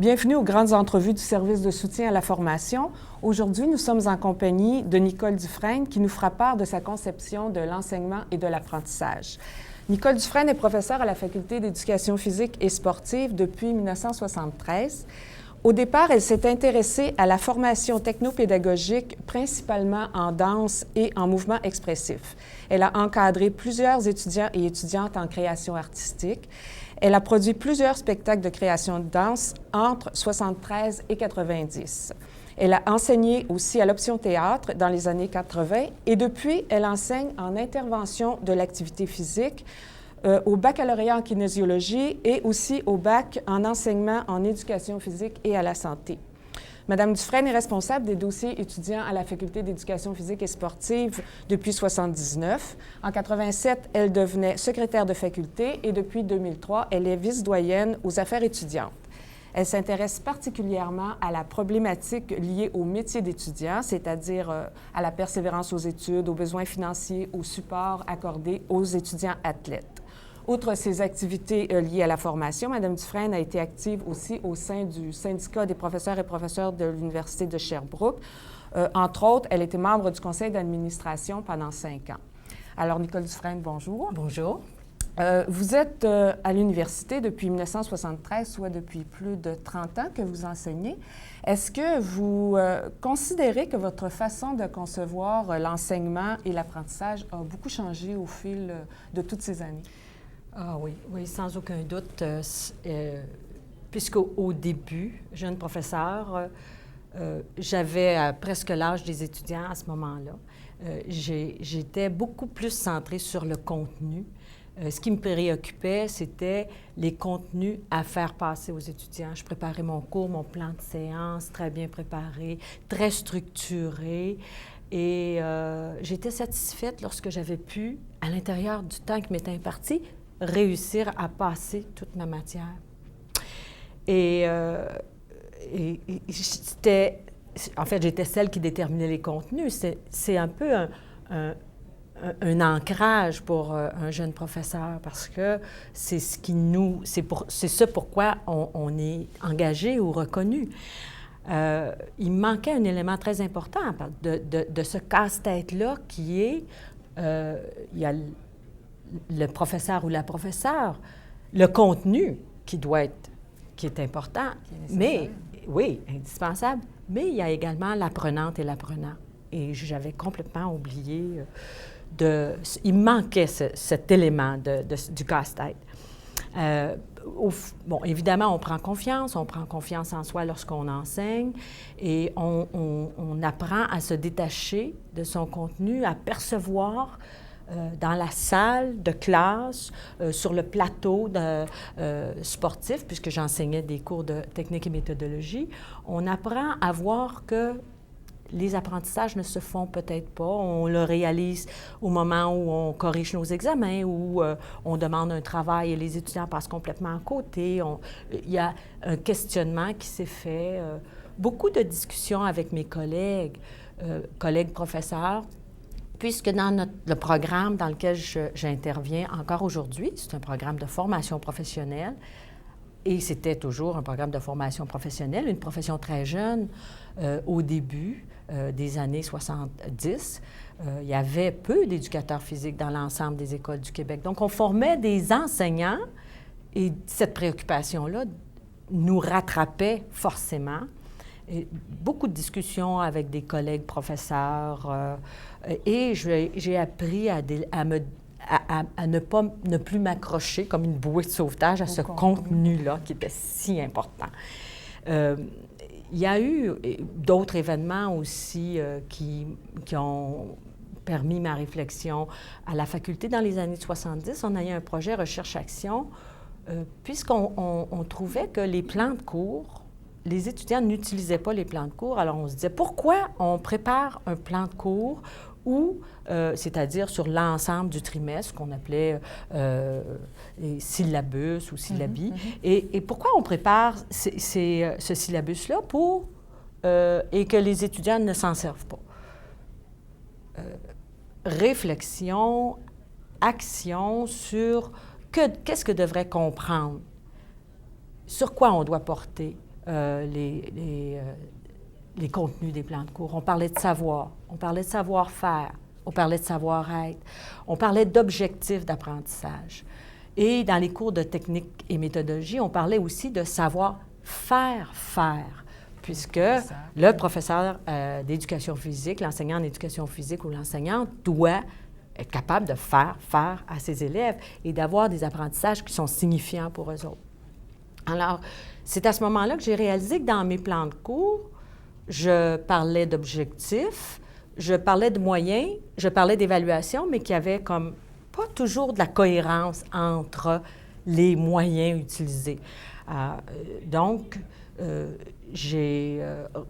Bienvenue aux grandes entrevues du service de soutien à la formation. Aujourd'hui, nous sommes en compagnie de Nicole Dufresne qui nous fera part de sa conception de l'enseignement et de l'apprentissage. Nicole Dufresne est professeure à la Faculté d'éducation physique et sportive depuis 1973. Au départ, elle s'est intéressée à la formation technopédagogique, principalement en danse et en mouvement expressif. Elle a encadré plusieurs étudiants et étudiantes en création artistique. Elle a produit plusieurs spectacles de création de danse entre 1973 et 1990. Elle a enseigné aussi à l'option théâtre dans les années 80 et depuis, elle enseigne en intervention de l'activité physique, au baccalauréat en kinésiologie et aussi au bac en enseignement en éducation physique et à la santé. Madame Dufresne est responsable des dossiers étudiants à la Faculté d'éducation physique et sportive depuis 1979. En 1987, elle devenait secrétaire de faculté et depuis 2003, elle est vice-doyenne aux affaires étudiantes. Elle s'intéresse particulièrement à la problématique liée au métier d'étudiant, c'est-à-dire à la persévérance aux études, aux besoins financiers, au support accordé aux étudiants athlètes. Outre ses activités liées à la formation, Mme Dufresne a été active aussi au sein du syndicat des professeurs et professeurs de l'Université de Sherbrooke. Entre autres, elle était membre du conseil d'administration pendant 5 ans. Alors, Nicole Dufresne, bonjour. Bonjour. Vous êtes à l'université depuis 1973, soit depuis plus de 30 ans que vous enseignez. Est-ce que vous considérez que votre façon de concevoir l'enseignement et l'apprentissage a beaucoup changé au fil de toutes ces années? Ah oui, sans aucun doute, puisqu'au début, jeune professeur, j'avais presque l'âge des étudiants à ce moment-là. J'étais beaucoup plus centrée sur le contenu. Ce qui me préoccupait, c'était les contenus à faire passer aux étudiants. Je préparais mon cours, mon plan de séance, très bien préparé, très structuré. Et j'étais satisfaite lorsque j'avais pu, à l'intérieur du temps qui m'était imparti, réussir à passer toute ma matière. Et c'était... En fait, j'étais celle qui déterminait les contenus. C'est un peu un ancrage pour un jeune professeur parce que c'est ce qui nous... C'est ce pourquoi on est engagé ou reconnu. Il manquait un élément très important de ce casse-tête-là qui est... il y a le professeur ou la professeure, le contenu qui est important, mais oui, indispensable, mais il y a également l'apprenante et l'apprenant. Et j'avais complètement oublié il manquait cet élément du casse-tête. Bon, évidemment, on prend confiance en soi lorsqu'on enseigne et on apprend à se détacher de son contenu, à percevoir dans la salle de classe, sur le plateau sportif, puisque j'enseignais des cours de technique et méthodologie, on apprend à voir que les apprentissages ne se font peut-être pas. On le réalise au moment où on corrige nos examens, où on demande un travail et les étudiants passent complètement à côté. Il y a un questionnement qui s'est fait. Beaucoup de discussions avec mes collègues professeurs, puisque dans le programme dans lequel j'interviens encore aujourd'hui, c'est un programme de formation professionnelle, et c'était toujours un programme de formation professionnelle, une profession très jeune au début des années 70. Il y avait peu d'éducateurs physiques dans l'ensemble des écoles du Québec. Donc, on formait des enseignants et cette préoccupation-là nous rattrapait forcément. Et beaucoup de discussions avec des collègues professeurs et j'ai appris à ne plus m'accrocher comme une bouée de sauvetage à ce contenu-là qui était si important. Il y a eu d'autres événements aussi qui ont permis ma réflexion. À la faculté, dans les années 70, on a eu un projet recherche-action puisqu'on trouvait que les plans de cours, les étudiants n'utilisaient pas les plans de cours. Alors, on se disait, pourquoi on prépare un plan de cours c'est-à-dire sur l'ensemble du trimestre, qu'on appelait syllabus ou syllabie. Et pourquoi on prépare ce syllabus-là et que les étudiants ne s'en servent pas? Réflexion, action sur qu'est-ce que devrait comprendre, sur quoi on doit porter les contenus des plans de cours. On parlait de savoir, on parlait de savoir-faire, on parlait de savoir-être, on parlait d'objectifs d'apprentissage. Et dans les cours de technique et méthodologie, on parlait aussi de savoir-faire, puisque le professeur d'éducation physique, l'enseignant en éducation physique ou l'enseignante doit être capable de faire à ses élèves et d'avoir des apprentissages qui sont signifiants pour eux autres. Alors, c'est à ce moment-là que j'ai réalisé que dans mes plans de cours, je parlais d'objectifs, je parlais de moyens, je parlais d'évaluation, mais qu'il y avait comme pas toujours de la cohérence entre les moyens utilisés. Donc, j'ai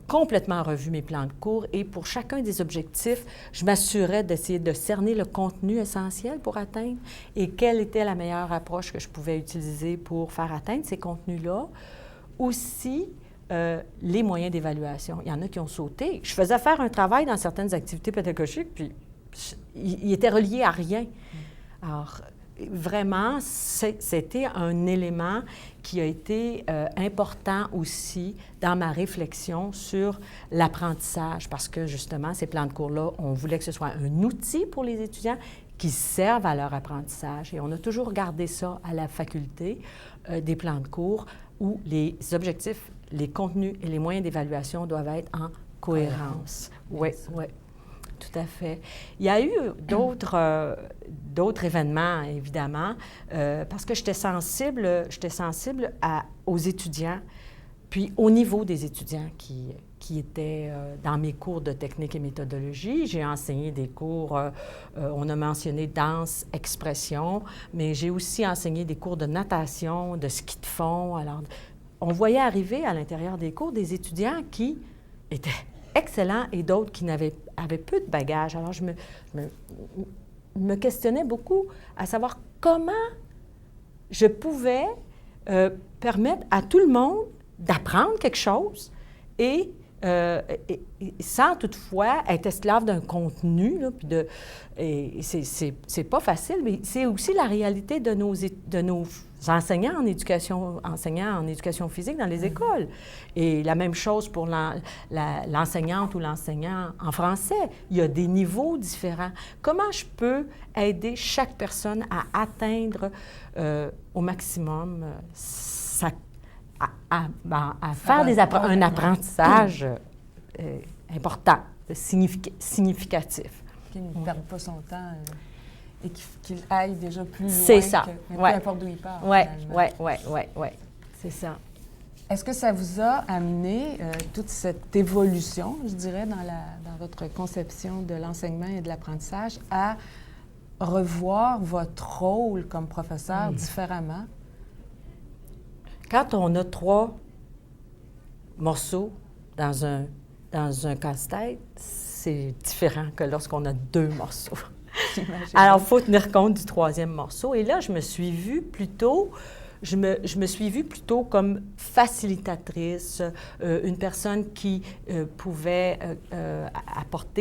complètement revu mes plans de cours et pour chacun des objectifs, je m'assurais d'essayer de cerner le contenu essentiel pour atteindre et quelle était la meilleure approche que je pouvais utiliser pour faire atteindre ces contenus-là. Aussi, les moyens d'évaluation. Il y en a qui ont sauté. Je faisais faire un travail dans certaines activités pédagogiques, puis il était relié à rien. Alors, vraiment, c'était un élément qui a été important aussi dans ma réflexion sur l'apprentissage, parce que justement, ces plans de cours-là, on voulait que ce soit un outil pour les étudiants qui servent à leur apprentissage. Et on a toujours gardé ça à la faculté, des plans de cours où les objectifs, les contenus et les moyens d'évaluation doivent être en cohérence. Oui, oui. Tout à fait. Il y a eu d'autres événements, évidemment, parce que j'étais sensible aux étudiants, puis au niveau des étudiants qui étaient dans mes cours de technique et méthodologie. J'ai enseigné des cours, on a mentionné danse, expression, mais j'ai aussi enseigné des cours de natation, de ski de fond. Alors, on voyait arriver à l'intérieur des cours des étudiants qui étaient excellents et d'autres qui avaient peu de bagages. Alors, je me questionnais beaucoup à savoir comment je pouvais permettre à tout le monde d'apprendre quelque chose et sans toutefois être esclave d'un contenu. Là, puis c'est pas facile, mais c'est aussi la réalité de nos enseignants en éducation physique dans les écoles. Et la même chose pour l'enseignante ou l'enseignant en français. Il y a des niveaux différents. Comment je peux aider chaque personne à atteindre au maximum à faire un apprentissage important, significatif. Qu'il ne perde pas son temps et qu'il aille déjà plus loin. C'est ça. Peu importe d'où il part. Oui. C'est ça. Est-ce que ça vous a amené toute cette évolution, je dirais, dans votre conception de l'enseignement et de l'apprentissage, à revoir votre rôle comme professeur différemment? Quand on a 3 morceaux dans un casse-tête, c'est différent que lorsqu'on a 2 morceaux. Alors, il faut tenir compte du 3e morceau. Et là, je me suis vue plutôt comme facilitatrice, une personne qui pouvait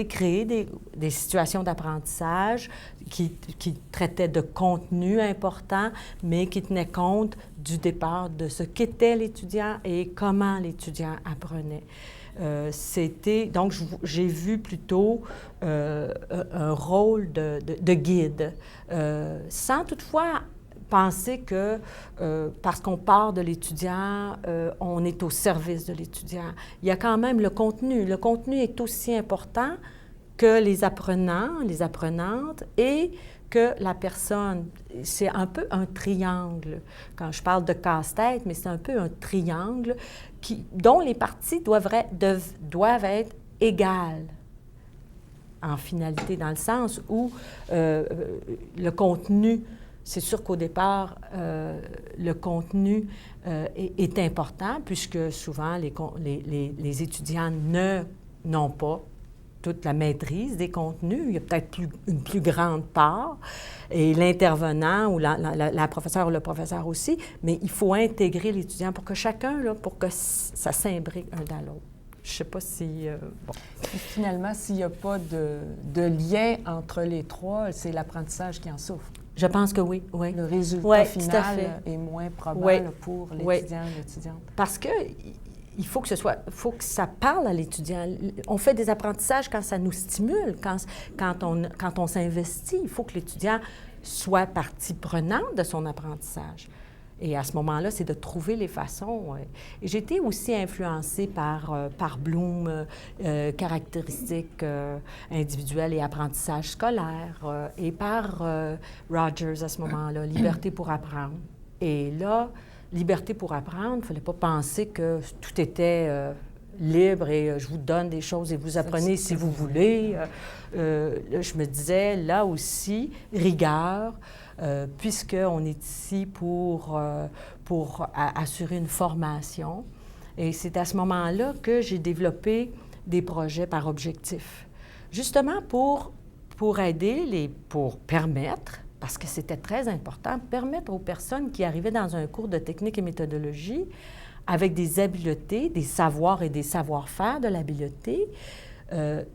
créer des situations d'apprentissage qui traitaient de contenu important, mais qui tenaient compte du départ de ce qu'était l'étudiant et comment l'étudiant apprenait. Donc, j'ai vu plutôt un rôle de guide, sans toutefois penser que parce qu'on part de l'étudiant, on est au service de l'étudiant. Il y a quand même le contenu. Le contenu est aussi important que les apprenants, les apprenantes et que la personne. C'est un peu un triangle. Quand je parle de casse-tête, mais c'est un peu un triangle dont les parties doivent être égales en finalité, dans le sens où le contenu, c'est sûr qu'au départ, le contenu est important, puisque souvent les étudiants n'ont pas toute la maîtrise des contenus. Il y a peut-être une plus grande part, et l'intervenant ou la professeure ou le professeur aussi, mais il faut intégrer l'étudiant pour que chacun, pour que ça s'imbrique un dans l'autre. Je ne sais pas si... bon. Et finalement, s'il n'y a pas de lien entre les 3, c'est l'apprentissage qui en souffre. Je pense que oui. Le résultat final est moins probable pour l'étudiant ou l'étudiante. Parce que il faut que ça parle à l'étudiant. On fait des apprentissages quand ça nous stimule, quand on s'investit. Il faut que l'étudiant soit partie prenante de son apprentissage. Et à ce moment-là, c'est de trouver les façons. Et j'ai été aussi influencée par Bloom, caractéristiques individuelles et apprentissage scolaire, et par Rogers à ce moment-là, Liberté pour apprendre. Et là, Liberté pour apprendre, il ne fallait pas penser que tout était libre et je vous donne des choses et vous apprenez si vous voulez. Je me disais, là aussi, rigueur, puisqu'on est ici pour assurer une formation. Et c'est à ce moment-là que j'ai développé des projets par objectif, justement pour aider, pour permettre, parce que c'était très important, permettre aux personnes qui arrivaient dans un cours de technique et méthodologie avec des habiletés, des savoirs et des savoir-faire de l'habileté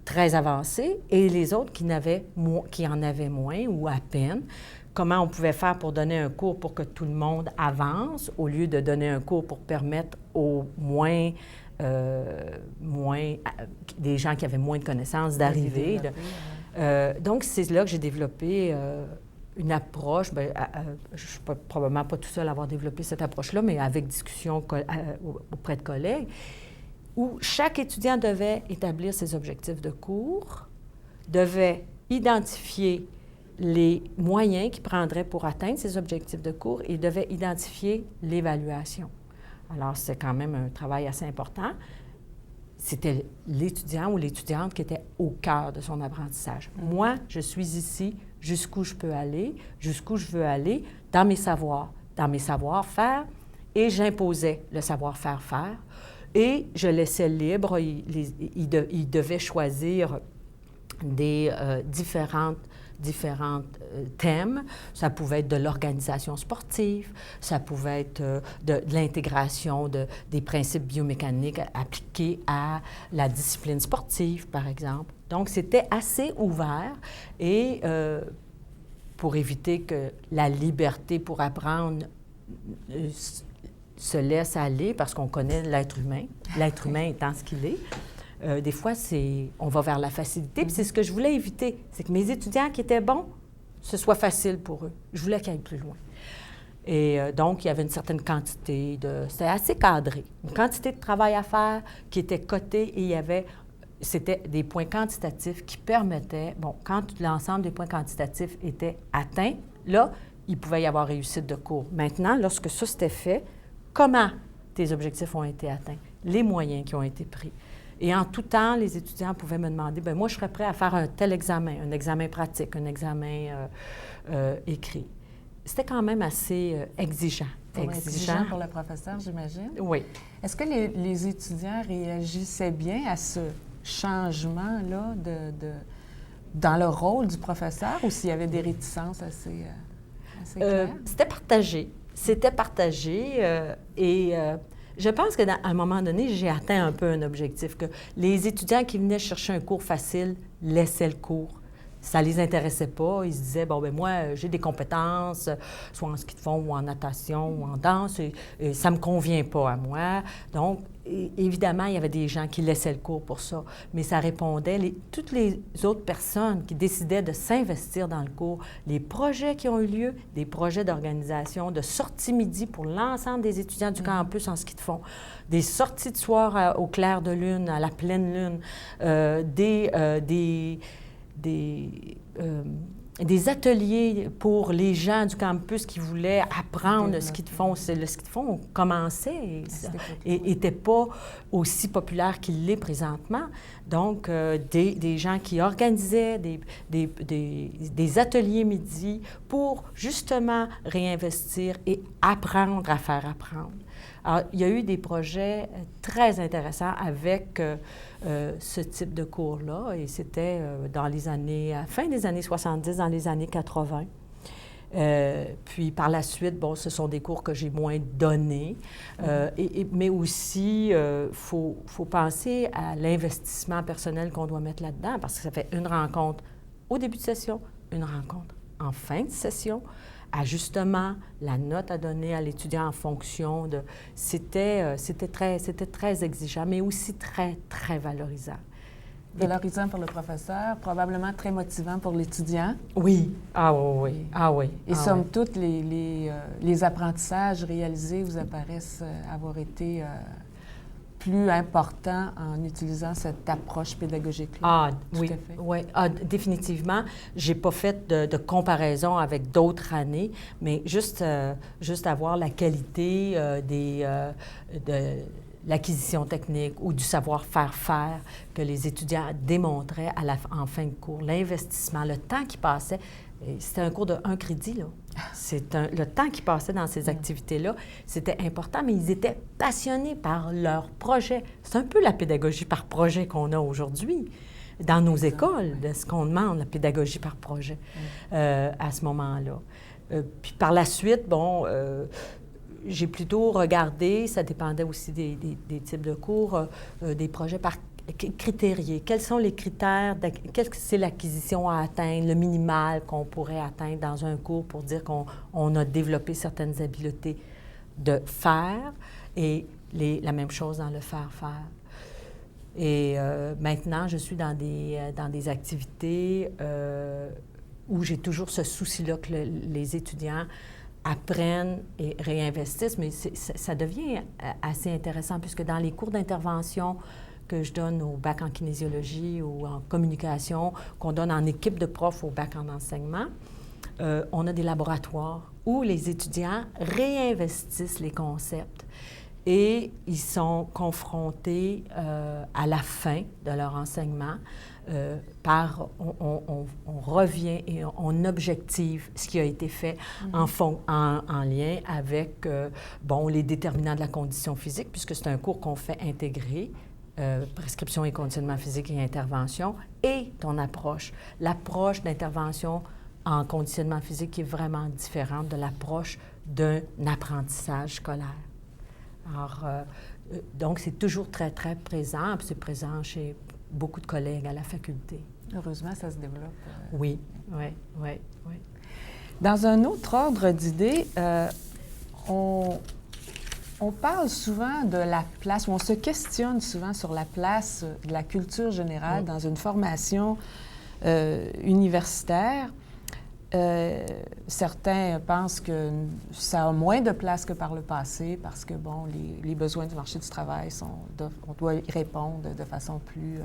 très avancés, et les autres qui en avaient moins ou à peine. Comment on pouvait faire pour donner un cours pour que tout le monde avance, au lieu de donner un cours pour permettre aux des gens qui avaient moins de connaissances d'arriver. Donc, c'est là que j'ai développé une approche, je ne suis probablement pas tout seul à avoir développé cette approche-là, mais avec discussion auprès de collègues, où chaque étudiant devait établir ses objectifs de cours, devait identifier les moyens qu'il prendrait pour atteindre ses objectifs de cours et devait identifier l'évaluation. Alors, c'est quand même un travail assez important. C'était l'étudiant ou l'étudiante qui était au cœur de son apprentissage. Moi, je suis ici jusqu'où je peux aller, jusqu'où je veux aller, dans mes savoirs, dans mes savoir-faire, et j'imposais le savoir-faire faire, et je laissais libre, ils devaient choisir des différents thèmes. Ça pouvait être de l'organisation sportive, ça pouvait être de l'intégration des principes biomécaniques appliqués à la discipline sportive, par exemple. Donc, c'était assez ouvert et pour éviter que la liberté pour apprendre se laisse aller, parce qu'on connaît l'être humain étant ce qu'il est. Des fois, on va vers la facilité, puis c'est ce que je voulais éviter, c'est que mes étudiants qui étaient bons, ce soit facile pour eux. Je voulais qu'ils aillent plus loin. Et donc, il y avait une certaine quantité c'était assez cadré, une quantité de travail à faire qui était cotée et c'était des points quantitatifs qui permettaient, quand l'ensemble des points quantitatifs étaient atteints, là, il pouvait y avoir réussite de cours. Maintenant, lorsque ça c'était fait, comment tes objectifs ont été atteints, les moyens qui ont été pris. Et en tout temps, les étudiants pouvaient me demander, bien, moi, je serais prêt à faire un tel examen, un examen pratique, un examen écrit. C'était quand même assez exigeant. Exigeant pour le professeur, j'imagine. Oui. Est-ce que les étudiants réagissaient bien à ce changement-là dans le rôle du professeur, ou s'il y avait des réticences assez claires? C'était partagé et je pense qu'à un moment donné, j'ai atteint un peu un objectif, que les étudiants qui venaient chercher un cours facile laissaient le cours. Ça ne les intéressait pas. Ils se disaient, moi, j'ai des compétences, soit en ski de fond ou en natation ou en danse, et ça ne me convient pas à moi. Donc, évidemment, il y avait des gens qui laissaient le cours pour ça, mais ça répondait, toutes les autres personnes qui décidaient de s'investir dans le cours, les projets qui ont eu lieu, des projets d'organisation, de sorties midi pour l'ensemble des étudiants du campus en ski de fond, des sorties de soir au clair de lune, à la pleine lune, des ateliers pour les gens du campus qui voulaient apprendre le ski de fond. Le ski de fond commençait et n'était pas aussi populaire qu'il l'est présentement. Donc, des gens qui organisaient des ateliers midi pour justement réinvestir et apprendre à faire apprendre. Alors, il y a eu des projets très intéressants avec ce type de cours-là, et c'était dans les années, à la fin des années 70, dans les années 80. Puis par la suite, ce sont des cours que j'ai moins donnés, mais aussi, faut penser à l'investissement personnel qu'on doit mettre là-dedans, parce que ça fait une rencontre au début de session, une rencontre en fin de session, ajustement, la note à donner à l'étudiant en fonction de... C'était très exigeant, mais aussi très, très valorisant. Valorisant pour le professeur, probablement très motivant pour l'étudiant. Oui. Ah oui, oui. Ah oui. Et somme toute, les apprentissages réalisés vous apparaissent avoir été plus importants en utilisant cette approche pédagogique-là. Ah Tout oui, à fait. oui. Ah, définitivement. Je n'ai pas fait de comparaison avec d'autres années, mais juste avoir la qualité de l'acquisition technique ou du savoir-faire que les étudiants démontraient en fin de cours, l'investissement, le temps qui passait. C'était un cours de 1 crédit, là. Le temps qui passait dans ces activités-là, c'était important, mais ils étaient passionnés par leur projet. C'est un peu la pédagogie par projet qu'on a aujourd'hui dans nos écoles, de ce qu'on demande, la pédagogie par projet, à ce moment-là. Puis par la suite, bon... j'ai plutôt regardé, ça dépendait aussi des types de cours, des projets par critériés. Quels sont les critères, qu'est-ce que c'est l'acquisition à atteindre, le minimal qu'on pourrait atteindre dans un cours pour dire qu'on a développé certaines habiletés de faire et la même chose dans le faire-faire. Et maintenant, je suis dans des activités où j'ai toujours ce souci-là que les étudiants apprennent et réinvestissent, mais ça devient assez intéressant puisque dans les cours d'intervention que je donne au bac en kinésiologie ou en communication, qu'on donne en équipe de profs au bac en enseignement, on a des laboratoires où les étudiants réinvestissent les concepts et ils sont confrontés à la fin de leur enseignement on revient et on objective ce qui a été fait en lien avec les déterminants de la condition physique, puisque c'est un cours qu'on fait intégrer, prescription et conditionnement physique et intervention, et ton approche. L'approche d'intervention en conditionnement physique est vraiment différente de l'approche d'un apprentissage scolaire. Alors, donc, c'est toujours très, très présent, puis c'est présent chez beaucoup de collègues à la faculté. Heureusement, ça se développe. Oui. Dans un autre ordre d'idées, on parle souvent de la place, ou on se questionne souvent sur la place de la culture générale dans une formation universitaire. Certains pensent que ça a moins de place que par le passé parce que, les besoins du marché du travail on doit y répondre de façon plus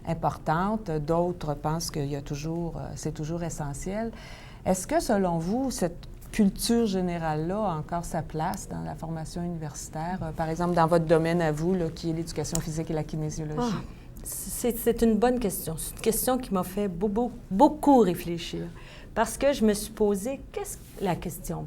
importante. D'autres pensent que c'est toujours essentiel. Est-ce que, selon vous, cette culture générale-là a encore sa place dans la formation universitaire? Par exemple, dans votre domaine à vous, là, qui est l'éducation physique et la kinésiologie? C'est une bonne question. C'est une question qui m'a fait beaucoup réfléchir. Parce que je me suis posé, qu'est-ce que la question?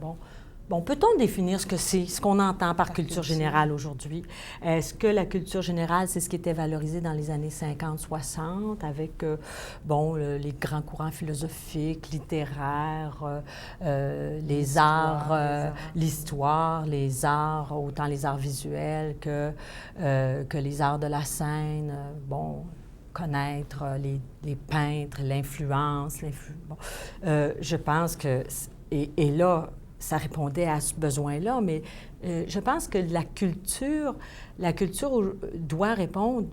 Bon, peut-on définir ce qu'on entend par culture générale aujourd'hui? Est-ce que la culture générale, c'est ce qui était valorisé dans les années 50-60 avec, les grands courants philosophiques, littéraires, les arts, l'histoire, les arts, autant les arts visuels que les arts de la scène, connaître les peintres, l'influence. Je pense que... Et là, ça répondait à ce besoin-là, mais je pense que la culture doit répondre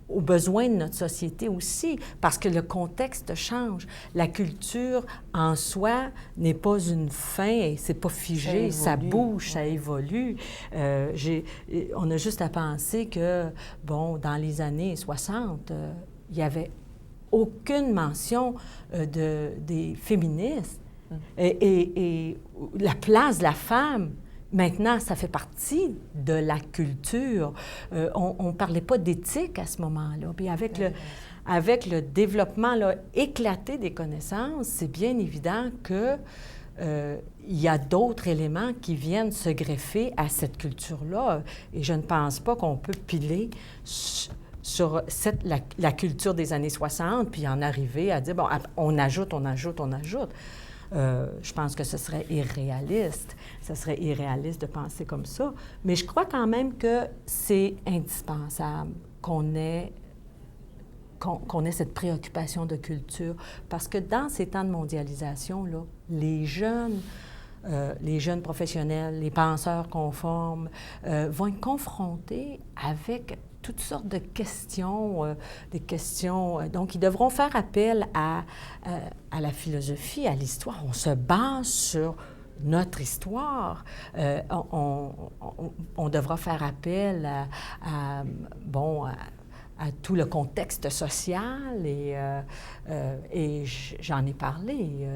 aux besoins de notre société aussi, parce que le contexte change. La culture, en soi, n'est pas une fin, c'est pas figé, ça bouge, ça évolue. On a juste à penser que, dans les années 60, il n'y avait aucune mention des féministes. Et la place de la femme, maintenant, ça fait partie de la culture. On ne parlait pas d'éthique à ce moment-là. Puis avec le développement éclaté des connaissances, c'est bien évident qu'il y a d'autres éléments qui viennent se greffer à cette culture-là. Et je ne pense pas qu'on peut piler sur la culture des années 60, puis en arriver à dire, on ajoute. Je pense que ce serait irréaliste. Ce serait irréaliste de penser comme ça. Mais je crois quand même que c'est indispensable qu'on ait qu'on ait cette préoccupation de culture. Parce que dans ces temps de mondialisation, là, les jeunes professionnels, les penseurs qu'on forme, vont être confrontés avec toutes sortes de questions, donc ils devront faire appel à la philosophie, à l'histoire. On se base sur notre histoire. On devra faire appel à tout le contexte social et j'en ai parlé,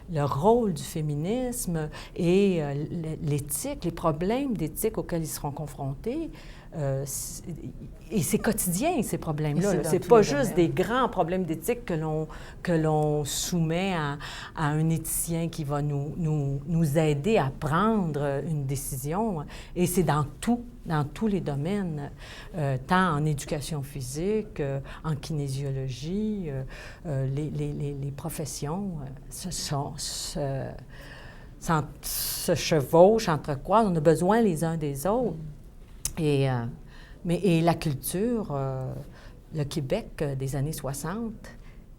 le rôle du féminisme et l'éthique, les problèmes d'éthique auxquels ils seront confrontés. Et c'est quotidien, ces problèmes-là. C'est pas juste des grands problèmes d'éthique que l'on soumet à un éthicien qui va nous aider à prendre une décision. Et c'est dans tous les domaines, tant en éducation physique, en kinésiologie, les professions se chevauchent, s'entrecroisent. On a besoin les uns des autres. Et la culture, le Québec des années 60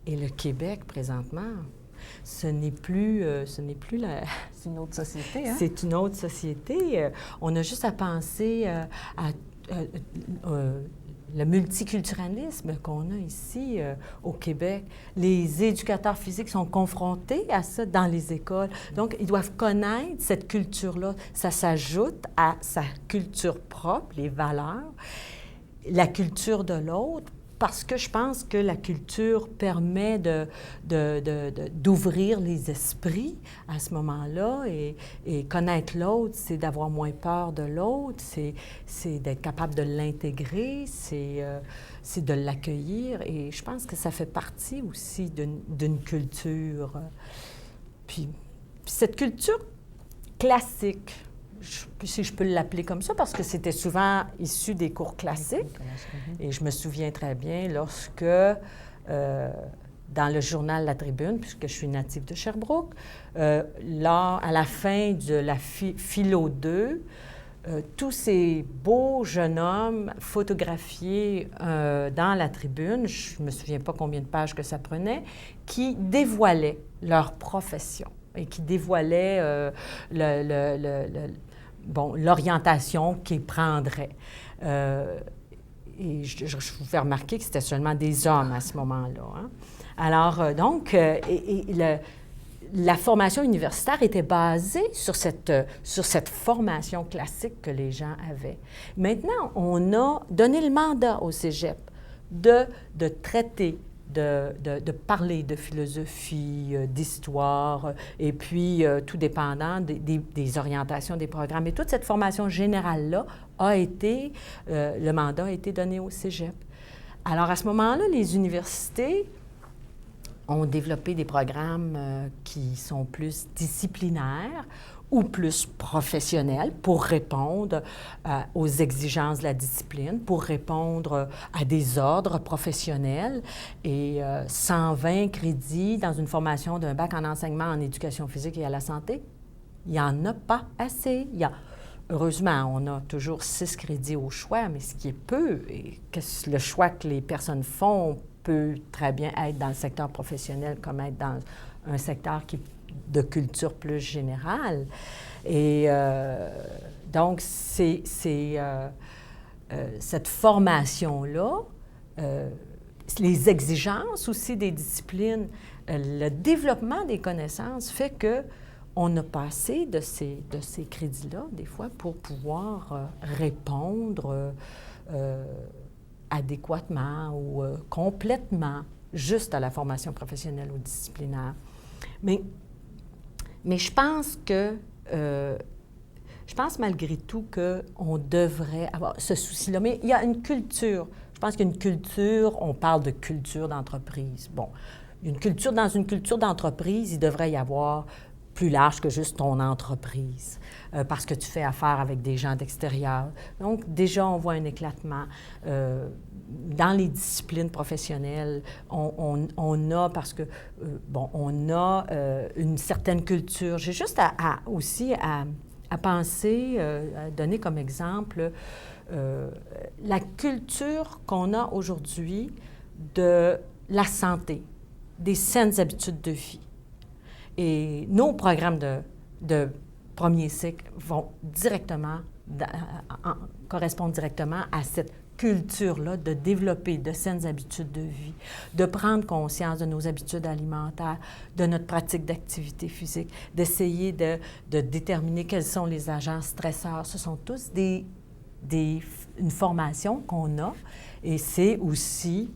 et le Québec présentement, ce n'est plus la... C'est une autre société, hein? C'est une autre société. On a juste à penser à le multiculturalisme qu'on a ici au Québec. Les éducateurs physiques sont confrontés à ça dans les écoles. Donc, ils doivent connaître cette culture-là. Ça s'ajoute à sa culture propre, les valeurs, la culture de l'autre, parce que je pense que la culture permet d'ouvrir les esprits à ce moment-là et connaître l'autre, c'est d'avoir moins peur de l'autre, c'est d'être capable de l'intégrer, c'est de l'accueillir et je pense que ça fait partie aussi d'une culture. Puis cette culture classique, si je peux l'appeler comme ça, parce que c'était souvent issu des cours classiques. Et je me souviens très bien lorsque, dans le journal La Tribune, puisque je suis native de Sherbrooke, là, à la fin de la philo 2, tous ces beaux jeunes hommes photographiés dans La Tribune, je ne me souviens pas combien de pages que ça prenait, qui dévoilaient leur profession et qui dévoilaient l'orientation qu'ils prendraient. Et je vous fais remarquer que c'était seulement des hommes à ce moment-là. Hein? Alors, donc, la formation universitaire était basée sur cette formation classique que les gens avaient. Maintenant, on a donné le mandat au cégep de traiter, de parler de philosophie, d'histoire, et puis tout dépendant des orientations des programmes. Et toute cette formation générale-là le mandat a été donné au cégep. Alors, à ce moment-là, les universités ont développé des programmes qui sont plus disciplinaires ou plus professionnels pour répondre aux exigences de la discipline, pour répondre à des ordres professionnels. Et 120 crédits dans une formation d'un bac en enseignement en éducation physique et à la santé, il n'y en a pas assez. Heureusement, on a toujours 6 crédits au choix, mais ce qui est peu, et le choix que les personnes font peut très bien être dans le secteur professionnel comme être dans un secteur de culture plus générale. Et donc, cette formation-là, les exigences aussi des disciplines, le développement des connaissances fait qu'on a passé de ces crédits-là, des fois, pour pouvoir répondre adéquatement ou complètement juste à la formation professionnelle ou disciplinaire. Mais je pense malgré tout qu'on devrait avoir ce souci-là. Mais il y a une culture. Je pense qu'il y a une culture, on parle de culture d'entreprise. Bon, dans une culture d'entreprise, il devrait y avoir plus large que juste ton entreprise, parce que tu fais affaire avec des gens d'extérieur. Donc, déjà, on voit un éclatement. Dans les disciplines professionnelles, on a, parce que, on a une certaine culture. J'ai juste aussi à penser, à donner comme exemple, la culture qu'on a aujourd'hui de la santé, des saines habitudes de vie. Et nos programmes de premier cycle vont directement, correspondent directement à cette culture-là de développer de saines habitudes de vie, de prendre conscience de nos habitudes alimentaires, de notre pratique d'activité physique, d'essayer de déterminer quels sont les agents stresseurs. Ce sont tous une formation qu'on a, et c'est aussi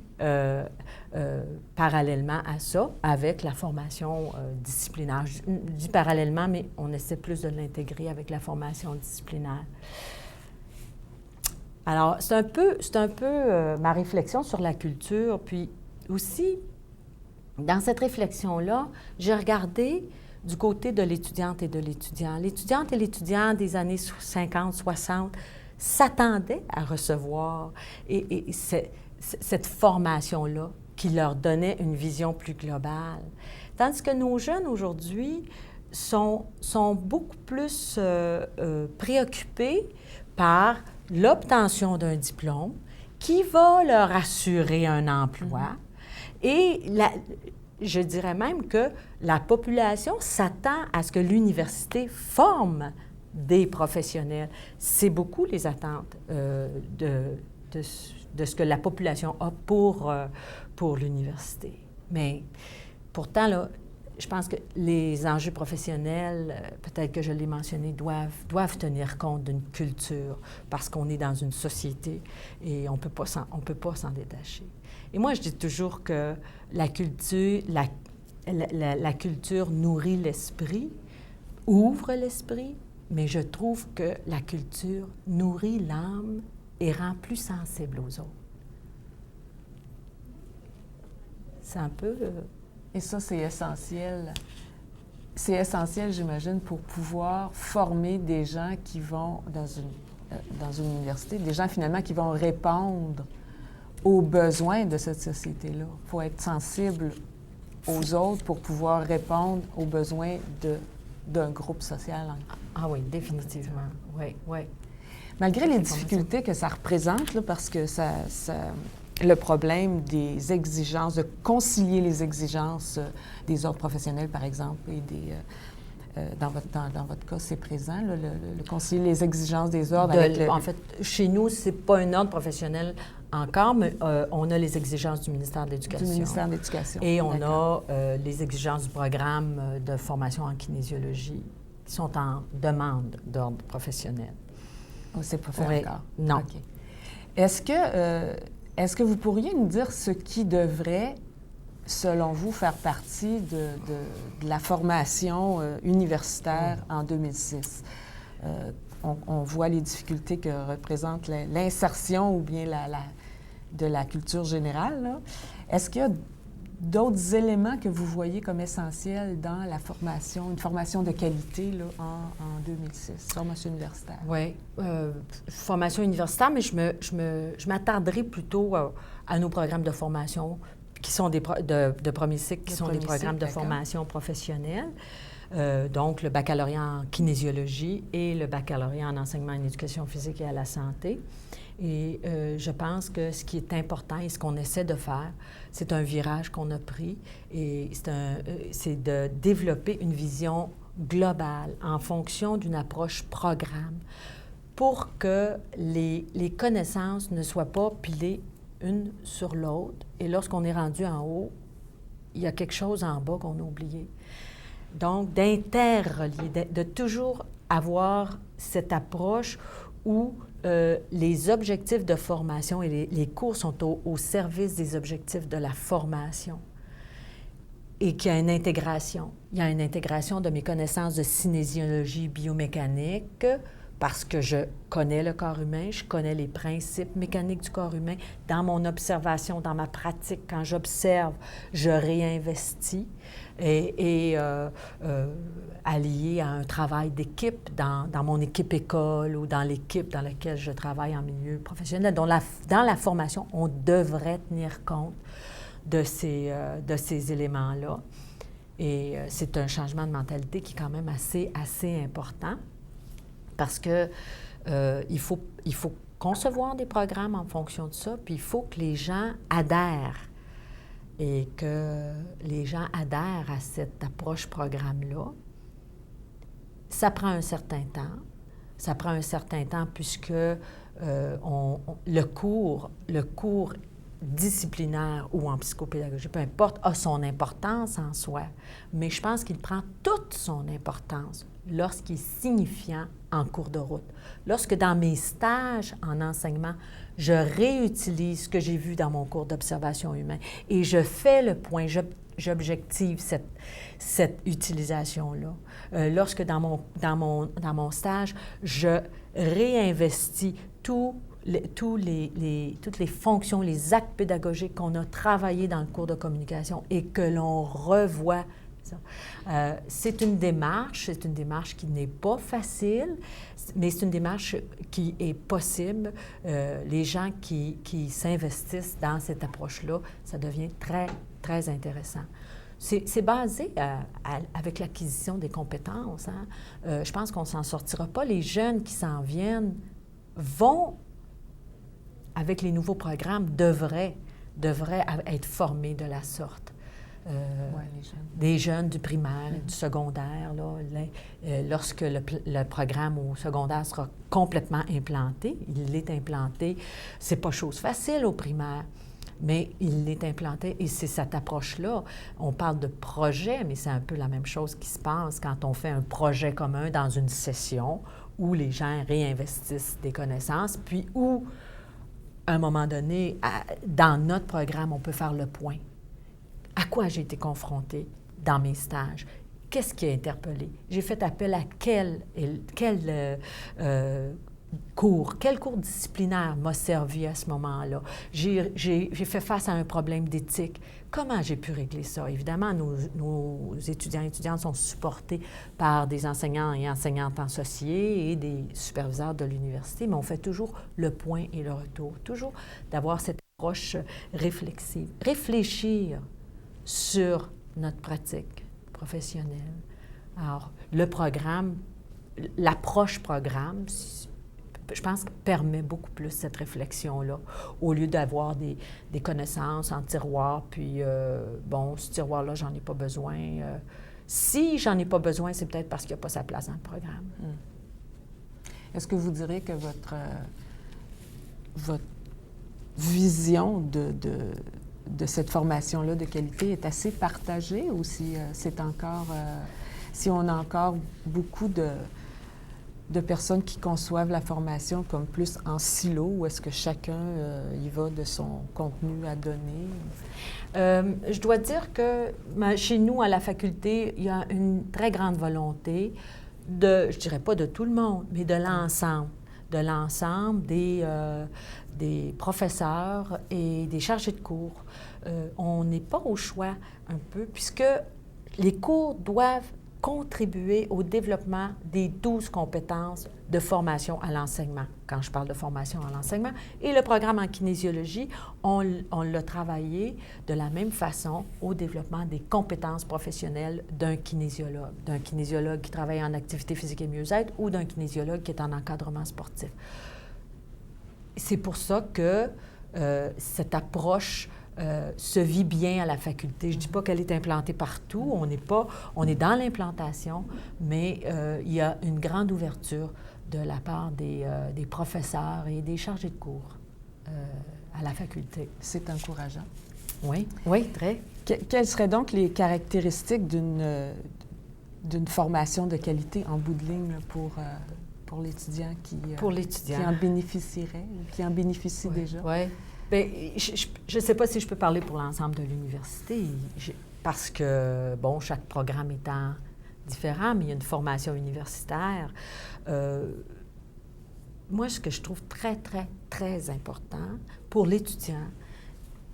parallèlement à ça, avec la formation disciplinaire. Je dis parallèlement, mais on essaie plus de l'intégrer avec la formation disciplinaire. Alors, c'est un peu ma réflexion sur la culture. Puis aussi, dans cette réflexion-là, j'ai regardé du côté de l'étudiante et de l'étudiant. L'étudiante et l'étudiant des années 50, 60 s'attendaient à recevoir cette formation-là qui leur donnait une vision plus globale. Tandis que nos jeunes aujourd'hui sont beaucoup plus préoccupés par l'obtention d'un diplôme qui va leur assurer un emploi. Et je dirais même que la population s'attend à ce que l'université forme des professionnels. C'est beaucoup les attentes de ce que la population a pour l'université. Mais pourtant, là, je pense que les enjeux professionnels, peut-être que je l'ai mentionné, doivent tenir compte d'une culture, parce qu'on est dans une société et on ne peut pas s'en détacher. Et moi, je dis toujours que la culture nourrit l'esprit, ouvre l'esprit, mais je trouve que la culture nourrit l'âme et rend plus sensible aux autres. C'est un peu... Et ça, c'est essentiel. C'est essentiel, j'imagine, pour pouvoir former des gens qui vont dans une université, des gens finalement qui vont répondre aux besoins de cette société-là. Il faut être sensible aux autres pour pouvoir répondre aux besoins d'un groupe social. Ah oui, définitivement. Oui, oui. Malgré les difficultés que ça représente, là, parce que le problème des exigences, de concilier les exigences des ordres professionnels, par exemple, et dans votre cas, c'est présent, là, le concilier les exigences des ordres avec En fait, chez nous, c'est pas un ordre professionnel encore, mais on a les exigences du ministère de l'Éducation. Du ministère de l'Éducation. Et on a les exigences du programme de formation en kinésiologie qui sont en demande d'ordre professionnel. Oh, c'est pas fait encore? Non. Okay. Est-ce que vous pourriez nous dire ce qui devrait, selon vous, faire partie de la formation universitaire en 2006? On voit les difficultés que représente l'insertion ou bien de la culture générale, là. Est-ce qu'il y a d'autres éléments que vous voyez comme essentiels dans la formation, une formation de qualité là, en 2006, formation universitaire? Oui, formation universitaire, mais je m'attarderai plutôt à nos programmes de formation qui sont de premier cycle, qui sont des programmes de formation professionnelle. Donc, le baccalauréat en kinésiologie et le baccalauréat en enseignement en éducation physique et à la santé. Et je pense que ce qui est important et ce qu'on essaie de faire, c'est un virage qu'on a pris et c'est de développer une vision globale en fonction d'une approche programme pour que les connaissances ne soient pas pilées une sur l'autre. Et lorsqu'on est rendu en haut, il y a quelque chose en bas qu'on a oublié. Donc, d'interrelier, de toujours avoir cette approche où les objectifs de formation et les cours sont au service des objectifs de la formation et qu'il y a une intégration. Il y a une intégration de mes connaissances de cinésiologie biomécanique parce que je connais le corps humain, je connais les principes mécaniques du corps humain. Dans mon observation, dans ma pratique, quand j'observe, je réinvestis et allié à un travail d'équipe dans mon équipe école ou dans l'équipe dans laquelle je travaille en milieu professionnel. Donc, dans la formation, on devrait tenir compte de ces éléments-là. Et c'est un changement de mentalité qui est quand même assez important parce que il faut concevoir des programmes en fonction de ça, puis il faut que les gens adhèrent et que les gens adhèrent à cette approche programme-là, ça prend un certain temps. Ça prend un certain temps puisque le cours disciplinaire ou en psychopédagogie, peu importe, a son importance en soi. Mais je pense qu'il prend toute son importance lorsqu'il est signifiant en cours de route. Lorsque dans mes stages en enseignement, je réutilise ce que j'ai vu dans mon cours d'observation humaine et je fais le point, j'objective cette utilisation-là. Lorsque dans mon stage, je réinvestis toutes les fonctions, les actes pédagogiques qu'on a travaillés dans le cours de communication et que l'on revoit. C'est une démarche qui n'est pas facile, mais c'est une démarche qui est possible. Les gens qui s'investissent dans cette approche-là, ça devient très, très intéressant. C'est basé avec l'acquisition des compétences. Hein? Je pense qu'on ne s'en sortira pas. Les jeunes qui s'en viennent vont, avec les nouveaux programmes, devraient être formés de la sorte. Des jeunes du primaire et du secondaire, là, lorsque le programme au secondaire sera complètement implanté, il est implanté, c'est pas chose facile au primaire, mais il est implanté et c'est cette approche-là. On parle de projet, mais c'est un peu la même chose qui se passe quand on fait un projet commun dans une session où les gens réinvestissent des connaissances, puis où, à un moment donné, dans notre programme, on peut faire le point. À quoi j'ai été confrontée dans mes stages? Qu'est-ce qui a interpellé? J'ai fait appel à quel cours disciplinaire m'a servi à ce moment-là? J'ai fait face à un problème d'éthique. Comment j'ai pu régler ça? Évidemment, nos étudiants et étudiantes sont supportés par des enseignants et enseignantes associés et des superviseurs de l'université, mais on fait toujours le point et le retour, toujours d'avoir cette approche réflexive. Réfléchir sur notre pratique professionnelle. Alors, le programme, l'approche programme, je pense, permet beaucoup plus cette réflexion-là, au lieu d'avoir des connaissances en tiroir, puis, ce tiroir-là, j'en ai pas besoin. Si j'en ai pas besoin, c'est peut-être parce qu'il n'y a pas sa place dans le programme. Est-ce que vous direz que votre vision de cette formation-là de qualité est assez partagée ou si si on a encore beaucoup de personnes qui conçoivent la formation comme plus en silo ou est-ce que chacun y va de son contenu à donner? Je dois dire que chez nous, à la faculté, il y a une très grande volonté je dirais pas de tout le monde, mais de l'ensemble des professeurs et des chargés de cours. On n'est pas au choix un peu, puisque les cours doivent contribuer au développement des 12 compétences de formation à l'enseignement, quand je parle de formation à l'enseignement. Et le programme en kinésiologie, on l'a travaillé de la même façon au développement des compétences professionnelles d'un kinésiologue qui travaille en activité physique et mieux-être ou d'un kinésiologue qui est en encadrement sportif. C'est pour ça que cette approche se vit bien à la faculté. Je ne dis pas qu'elle est implantée partout, on est dans l'implantation, mais il y a une grande ouverture de la part des professeurs et des chargés de cours à la faculté. C'est encourageant. Oui, très. Quelles seraient donc les caractéristiques d'une formation de qualité en bout de ligne pour l'étudiant qui en bénéficierait ou qui en bénéficie déjà? Oui. Bien, je ne sais pas si je peux parler pour l'ensemble de l'université, parce que, chaque programme étant différent, mais il y a une formation universitaire. Moi, ce que je trouve très, très, très important pour l'étudiant,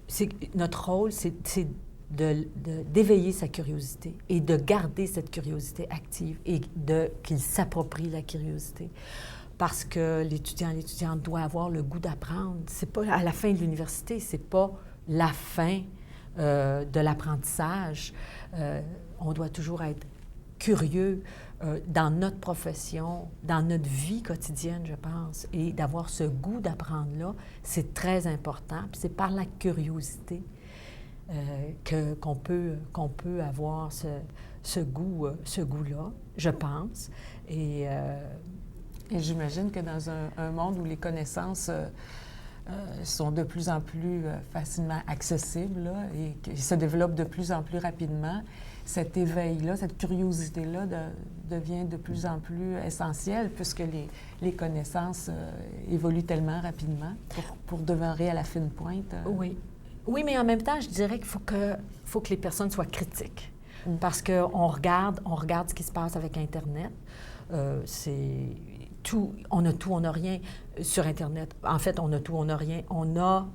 c'est que notre rôle, c'est d'éveiller sa curiosité et de garder cette curiosité active et qu'il s'approprie la curiosité. Parce que l'étudiante doit avoir le goût d'apprendre. C'est pas à la fin de l'université, c'est pas la fin de l'apprentissage. On doit toujours être curieux dans notre profession, dans notre vie quotidienne, je pense, et d'avoir ce goût d'apprendre-là, c'est très important. Puis c'est par la curiosité qu'on peut avoir ce goût-là, je pense. Et j'imagine que dans un monde où les connaissances sont de plus en plus facilement accessibles là, et qui se développent de plus en plus rapidement, cet éveil-là, cette curiosité-là devient de plus en plus essentielle puisque les connaissances évoluent tellement rapidement pour demeurer à la fine pointe. Oui. Oui, mais en même temps, je dirais qu'il faut que les personnes soient critiques. Parce qu'on regarde ce qui se passe avec Internet. C'est tout, on a tout, on n'a rien sur Internet. En fait, on a tout, on n'a rien. On a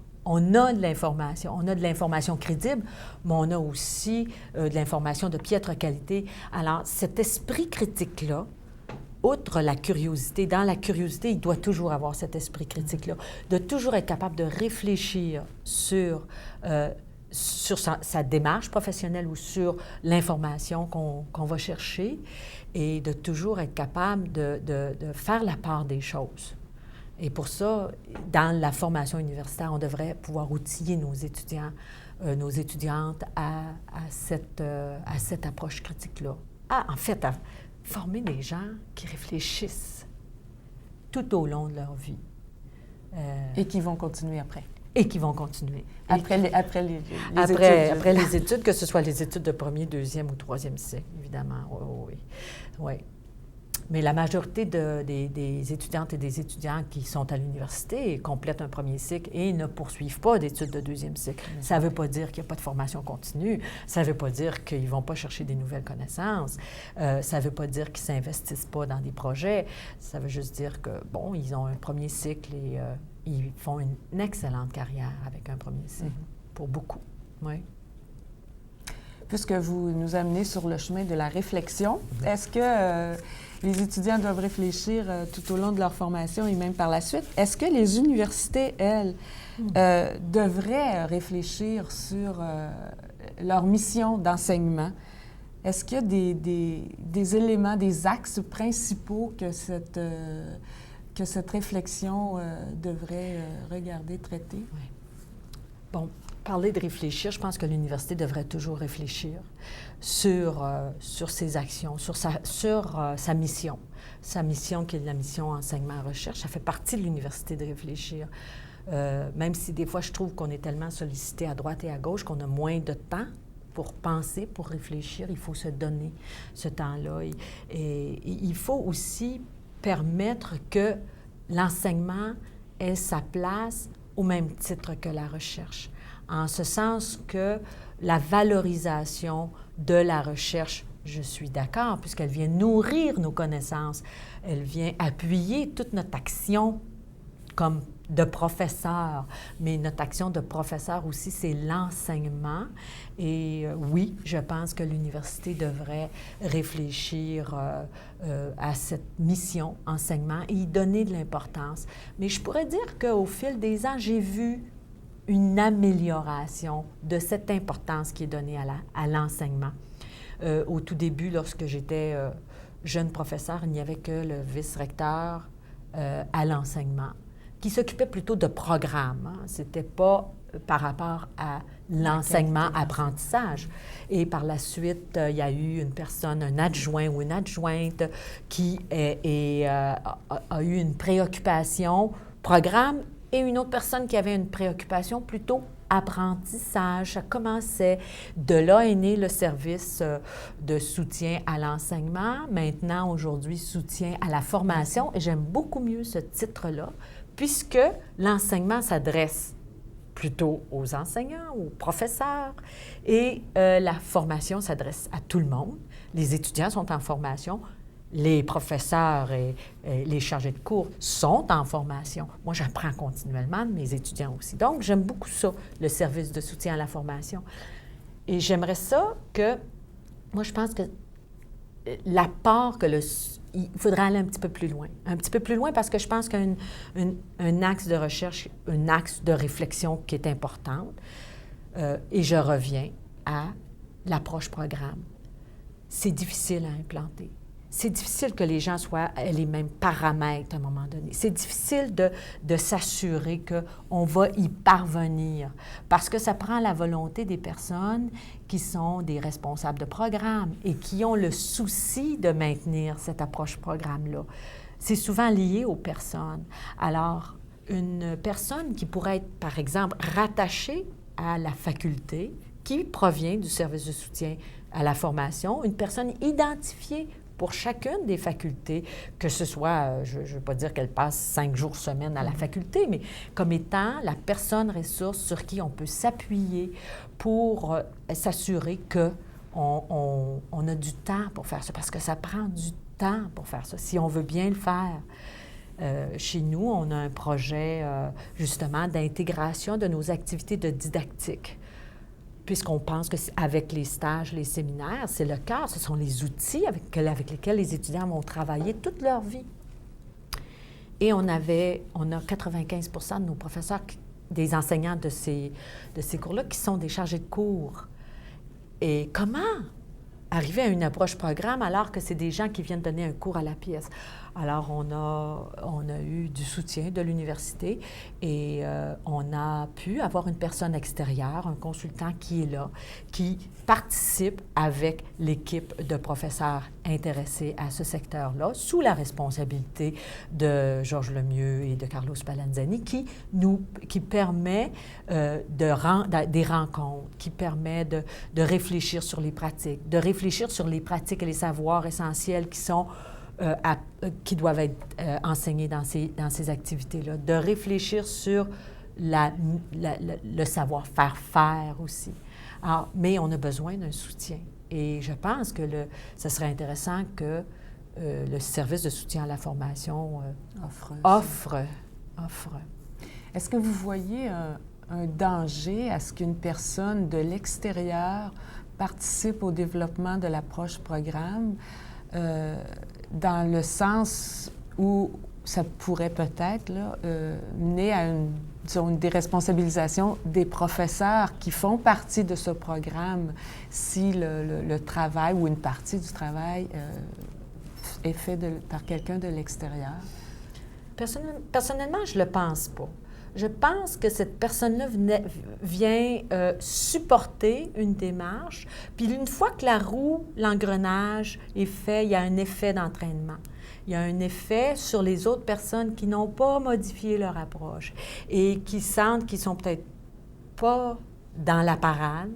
de l'information. On a de l'information crédible, mais on a aussi de l'information de piètre qualité. Alors, cet esprit critique-là, outre la curiosité, dans la curiosité, il doit toujours avoir cet esprit critique-là, de toujours être capable de réfléchir sur sa démarche professionnelle ou sur l'information qu'on va chercher et de toujours être capable de faire la part des choses. Et pour ça, dans la formation universitaire, on devrait pouvoir outiller nos étudiants, nos étudiantes à cette approche critique-là. En fait, à former des gens qui réfléchissent tout au long de leur vie. Et qui vont continuer après. Et qui vont continuer. Après les études. Après les études, que ce soit les études de premier, deuxième ou troisième cycle, évidemment. Oui. Mais la majorité des étudiantes et des étudiants qui sont à l'université complètent un premier cycle et ne poursuivent pas d'études de deuxième cycle. Ça ne veut pas dire qu'il n'y a pas de formation continue. Ça ne veut pas dire qu'ils ne vont pas chercher des nouvelles connaissances. Ça ne veut pas dire qu'ils ne s'investissent pas dans des projets. Ça veut juste dire que, bon, ils ont un premier cycle et ils font une excellente carrière avec un premier cycle, pour beaucoup. Oui. Puisque vous nous amenez sur le chemin de la réflexion, est-ce que les étudiants doivent réfléchir tout au long de leur formation et même par la suite? Est-ce que les universités, elles, devraient réfléchir sur leur mission d'enseignement? Est-ce qu'il y a des éléments, des axes principaux que cette réflexion devrait regarder, traiter? Oui. Bon, parler de réfléchir, je pense que l'université devrait toujours réfléchir sur ses actions, sur sa mission. Sa mission qui est la mission enseignement-recherche, ça fait partie de l'université de réfléchir. Même si des fois, je trouve qu'on est tellement sollicité à droite et à gauche qu'on a moins de temps pour penser, pour réfléchir. Il faut se donner ce temps-là. Et il faut aussi permettre que l'enseignement ait sa place au même titre que la recherche, en ce sens que la valorisation de la recherche, je suis d'accord, puisqu'elle vient nourrir nos connaissances, elle vient appuyer toute notre action comme de professeur, mais notre action de professeur aussi, c'est l'enseignement. Et oui, je pense que l'université devrait réfléchir à cette mission enseignement et y donner de l'importance. Mais je pourrais dire qu'au fil des ans, j'ai vu une amélioration de cette importance qui est donnée à l'enseignement. Au tout début, lorsque j'étais jeune professeur, il n'y avait que le vice-recteur à l'enseignement, qui s'occupait plutôt de programmes. Hein. Ce n'était pas par rapport à l'enseignement-apprentissage. Et par la suite, il y a eu une personne, un adjoint ou une adjointe qui a eu une préoccupation programme et une autre personne qui avait une préoccupation plutôt apprentissage. Ça commençait. De là est né le service de soutien à l'enseignement. Maintenant, aujourd'hui, soutien à la formation. Et j'aime beaucoup mieux ce titre-là, puisque l'enseignement s'adresse plutôt aux enseignants, aux professeurs, et la formation s'adresse à tout le monde. Les étudiants sont en formation, les professeurs et les chargés de cours sont en formation. Moi, j'apprends continuellement de mes étudiants aussi. Donc, j'aime beaucoup ça, le service de soutien à la formation. Et j'aimerais ça que, moi, je pense que l'apport que il faudrait aller un petit peu plus loin parce que je pense qu'un axe de recherche, un axe de réflexion qui est importante, et je reviens à l'approche programme. C'est difficile à implanter. c'est difficile que les gens soient les mêmes paramètres à un moment donné. C'est difficile de s'assurer qu'on va y parvenir parce que ça prend la volonté des personnes qui sont des responsables de programme et qui ont le souci de maintenir cette approche programme-là. C'est souvent lié aux personnes. Alors, une personne qui pourrait être, par exemple, rattachée à la faculté, qui provient du service de soutien à la formation, une personne identifiée pour chacune des facultés, que ce soit, je ne veux pas dire qu'elle passe 5 jours semaine à la faculté, mais comme étant la personne ressource sur qui on peut s'appuyer pour s'assurer qu'on a du temps pour faire ça, parce que ça prend du temps pour faire ça, si on veut bien le faire. Chez nous, on a un projet, justement, d'intégration de nos activités de didactique, puisqu'on pense qu'avec les stages, les séminaires, c'est le cas, ce sont les outils avec lesquels les étudiants vont travailler toute leur vie. Et on a 95 % de nos professeurs, des enseignants de ces cours-là, qui sont des chargés de cours. Et comment arriver à une approche programme alors que c'est des gens qui viennent donner un cours à la pièce? Alors, on a eu du soutien de l'université et on a pu avoir une personne extérieure, un consultant qui est là, qui participe avec l'équipe de professeurs intéressés à ce secteur-là, sous la responsabilité de Georges Lemieux et de Carlos Palanzani, qui permet des rencontres, qui permet de réfléchir sur les pratiques, de réfléchir sur les pratiques et les savoirs essentiels qui doivent être enseignés dans ces activités-là, de réfléchir sur le savoir-faire aussi. Alors, mais on a besoin d'un soutien. Et je pense que ce serait intéressant que le service de soutien à la formation offre. Est-ce que vous voyez un danger à ce qu'une personne de l'extérieur participe au développement de l'approche programme? Dans le sens où ça pourrait peut-être mener à une déresponsabilisation des professeurs qui font partie de ce programme si le travail ou une partie du travail est fait par quelqu'un de l'extérieur? Personnellement, je ne le pense pas. Je pense que cette personne-là vient supporter une démarche, puis une fois que l'engrenage est fait, il y a un effet d'entraînement. Il y a un effet sur les autres personnes qui n'ont pas modifié leur approche et qui sentent qu'ils ne sont peut-être pas dans la parade.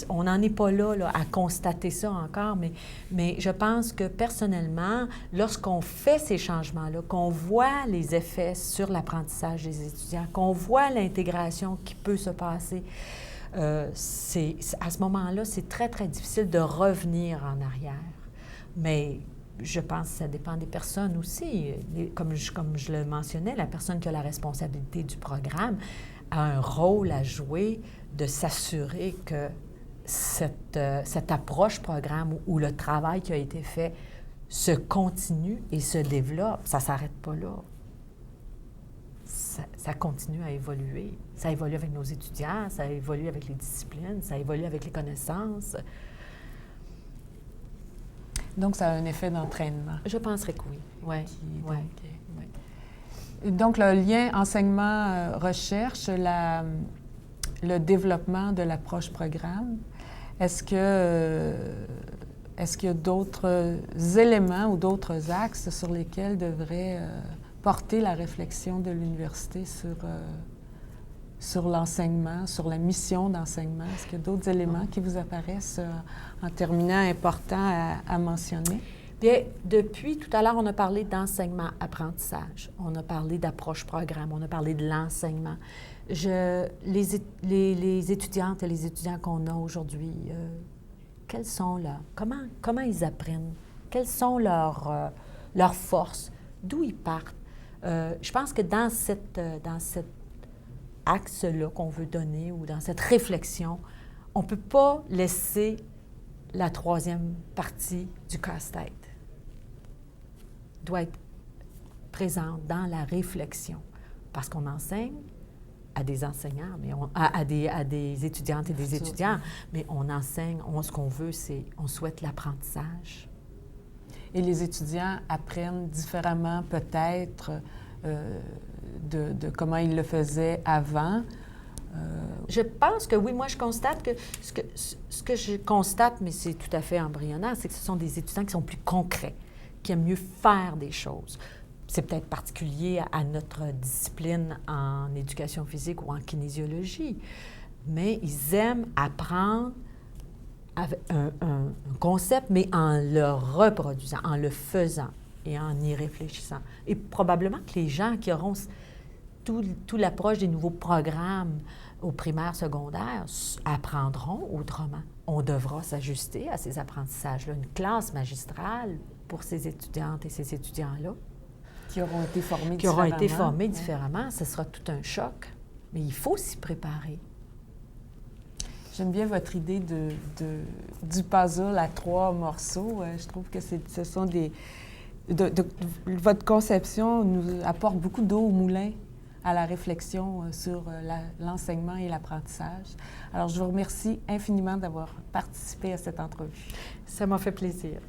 On n'en est pas là à constater ça encore, mais je pense que personnellement, lorsqu'on fait ces changements-là, qu'on voit les effets sur l'apprentissage des étudiants, qu'on voit l'intégration qui peut se passer, à ce moment-là, c'est très, très difficile de revenir en arrière. Mais je pense que ça dépend des personnes aussi. Comme je le mentionnais, la personne qui a la responsabilité du programme a un rôle à jouer de s'assurer que cette approche programme où le travail qui a été fait se continue et se développe. Ça ne s'arrête pas là. Ça continue à évoluer. Ça évolue avec nos étudiants, ça évolue avec les disciplines, ça évolue avec les connaissances. Donc, ça a un effet d'entraînement. Je penserais que oui. Oui. Donc, le lien enseignement-recherche, le développement de l'approche programme, est-ce qu'il y a d'autres éléments ou d'autres axes sur lesquels devrait porter la réflexion de l'université sur l'enseignement, sur la mission d'enseignement? Est-ce qu'il y a d'autres éléments qui vous apparaissent en terminant importants à mentionner? Bien, depuis tout à l'heure, on a parlé d'enseignement-apprentissage, on a parlé d'approche-programme, on a parlé de l'enseignement. Les étudiantes et les étudiants qu'on a aujourd'hui, quels sont comment ils apprennent? Quelles sont leurs forces? D'où ils partent? Je pense que dans cet axe-là qu'on veut donner ou dans cette réflexion, on ne peut pas laisser la troisième partie du casse-tête. Doit être présente dans la réflexion parce qu'on enseigne à des enseignants, mais à des étudiantes et des étudiants, mais on enseigne, ce qu'on veut, on souhaite l'apprentissage et les étudiants apprennent différemment peut-être de comment ils le faisaient avant. Je pense que oui, moi je constate que ce que je constate, mais c'est tout à fait embryonnaire, c'est que ce sont des étudiants qui sont plus concrets, qui aiment mieux faire des choses. C'est peut-être particulier à notre discipline en éducation physique ou en kinésiologie, mais ils aiment apprendre avec un concept, mais en le reproduisant, en le faisant et en y réfléchissant. Et probablement que les gens qui auront tout l'approche des nouveaux programmes au primaire, secondaire, apprendront autrement. On devra s'ajuster à ces apprentissages-là. Une classe magistrale pour ces étudiantes et ces étudiants-là. Qui auront été formés qui différemment. Auront été formés différemment. Ce sera tout un choc. Mais il faut s'y préparer. J'aime bien votre idée du puzzle à 3 morceaux. Je trouve que ce sont des... votre conception nous apporte beaucoup d'eau au moulin à la réflexion sur l'enseignement et l'apprentissage. Alors, je vous remercie infiniment d'avoir participé à cette entrevue. Ça m'a fait plaisir.